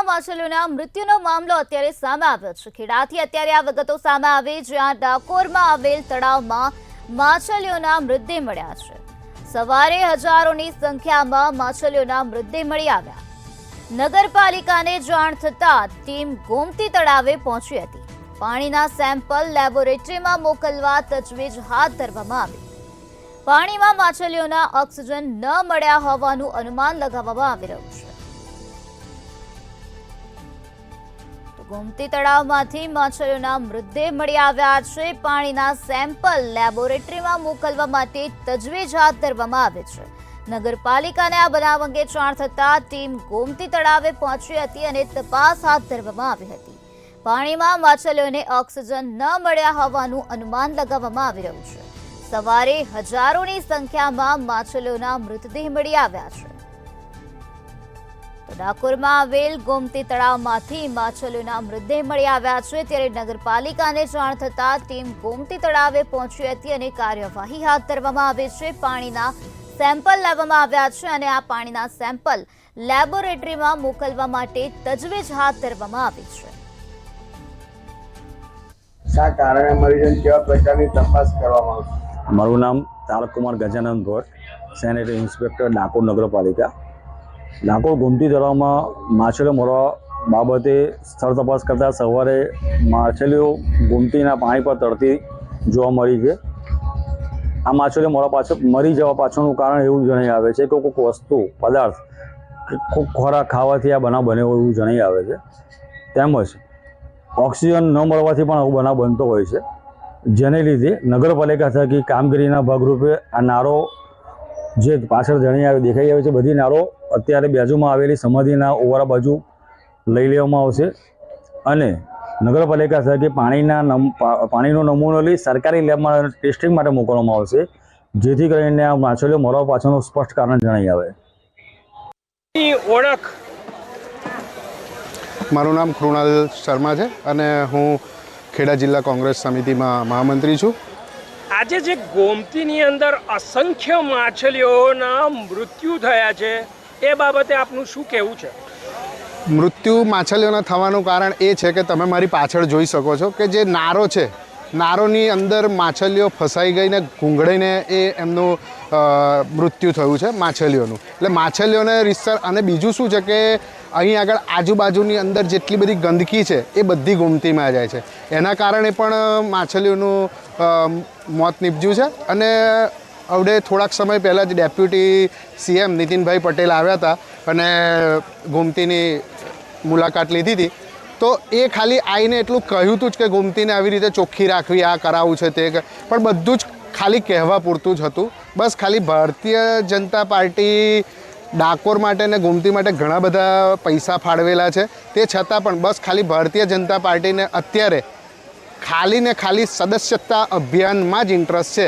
માછલીઓના મૃત્યુનો મામલો અત્યારે સામે આવ્યો છે। ખેડાથી અત્યારે આ વિગતો સામે આવી, જ્યાં ડાકોરમાં આવેલ તળાવમાં માછલીઓના મૃતદેહ મળ્યા છે। સવારે હજારોની સંખ્યામાં માછલીઓના મૃતદેહ મળી આવ્યા। નગરપાલિકાને જાણ થતાં ટીમ ગોમતી તળાવે પહોંચી હતી। પાણીના સેમ્પલ લેબોરેટરીમાં મોકલવા તજવીજ હાથ ધરવામાં આવી। પાણીમાં માછલીઓના ઓક્સિજન ન મળ્યા હોવાનું અનુમાન લગાવવામાં આવી રહ્યું છે। ગોમતી તળાવમાંથી માછલીઓના મૃતદેહ મળી આવ્યા છે। પાણીના સેમ્પલ લેબોરેટરીમાં મોકલવા માટે તજવીજ હાથ ધરવામાં આવી છે। નગરપાલિકાને આ બનાવ અંગે જાણ થતાં ટીમ ગોમતી તળાવે પહોંચી હતી અને તપાસ હાથ ધરવામાં આવી હતી। પાણીમાં માછલીઓને ઓક્સિજન ન મળ્યા હોવાનું અનુમાન લગાવવામાં આવી રહ્યું છે। સવારે હજારોની સંખ્યામાં માછલીઓના મૃતદેહ મળી આવ્યા છે। ડાકોરમાં આવેલ ગોમતી તળાવમાંથી માછલીઓના મૃતદેહ મળી આવ્યા છે, ત્યારે નગરપાલિકાને જાણ થતાં ટીમ ગોમતી તળાવે પહોંચી હતી અને કાર્યવાહી હાથ ધરવામાં આવી છે। પાણીના સેમ્પલ લેવામાં આવ્યા છે અને આ પાણીના સેમ્પલ લેબોરેટરીમાં મોકલવા માટે તજવીજ હાથ ધરવામાં આવી છે। શા કારણે મરી જાય, કેવા પ્રકારની તપાસ કરવામાં આવશે? મારું નામ તારક કુમાર ગજાનંદ ભટ્ટ, સેનેટરી ઇન્સ્પેક્ટર ડાકોર નગરપાલિકા। ડાકોર ગોમતી તળાવમાં માછલીઓ મરવા બાબતે સ્થળ તપાસ કરતાં સવારે માછલીઓ ગોમતીના પાણી પર તરતી જોવા મળી છે। આ માછલીઓ મરી જવા પાછળનું કારણ એવું જણાઈ આવે છે કે કોઈક વસ્તુ પદાર્થ ખૂબ ખોરાક ખાવાથી આ બનાવ બન્યો એવું જણાઈ આવે છે। તેમજ ઓક્સિજન ન મળવાથી પણ આવું બનાવ બનતો હોય છે, જેને લીધે નગરપાલિકા થકી કામગીરીના ભાગરૂપે આ નારો જે પાછળ દેખાઈ આવે છે, બધી નારો અત્યારે બાજુમાં આવેલી સમાધિના ઓવરા બાજુ લઈ લેવામાં આવશે અને નગરપાલિકા થકી પાણીનો નમૂનો લઈ સરકારી લેબમાં ટેસ્ટિંગ માટે મોકલવામાં આવશે, જેથી કરીને આ માછલીઓ મરવા પાછળનું સ્પષ્ટ કારણ જણાઈ આવે। ઓળખ મારું નામ કૃણાલ શર્મા છે અને હું ખેડા જિલ્લા કોંગ્રેસ સમિતિમાં મહામંત્રી છું। આજે જે ગોમતીની અંદર અસંખ્ય માછલીઓના મૃત્યુ થયા છે, એ બાબતે આપનું શું કહેવું છે? મૃત્યુ માછલીઓના થવાનું કારણ એ છે કે તમે મારી પાછળ જોઈ શકો છો કે જે નારો છે, નારોની અંદર માછલીઓ ફસાઈ ગઈને ઘૂંઘળીને એ એમનું મૃત્યુ થયું છે માછલીઓનું। એટલે માછલીઓને રીતસર અને બીજું શું છે કે અહીં આગળ આજુબાજુની અંદર જેટલી બધી ગંદકી છે એ બધી ગોમતીમાં જાય છે, એના કારણે પણ માછલીઓનું મોત નીપજ્યું છે। અને હવે થોડાક સમય પહેલાં જ ડેપ્યુટી સીએમ નીતિનભાઈ પટેલ આવ્યા હતા અને ગોમતીની મુલાકાત લીધી હતી, તો એ ખાલી આવીને એટલું કહ્યું હતું જ કે ગોમતીને આવી રીતે ચોખ્ખી રાખવી, આ કરાવવું છે તે, પણ બધું જ ખાલી કહેવા પૂરતું જ હતું। બસ ખાલી ભારતીય જનતા પાર્ટી ડાકોર માટે ને ગોમતી માટે ઘણા બધા પૈસા ફાળવેલા છે, તે છતાં પણ બસ ખાલી ભારતીય જનતા પાર્ટીને અત્યારે ખાલી ને ખાલી સદસ્યતા અભિયાનમાં જ ઇન્ટરેસ્ટ છે।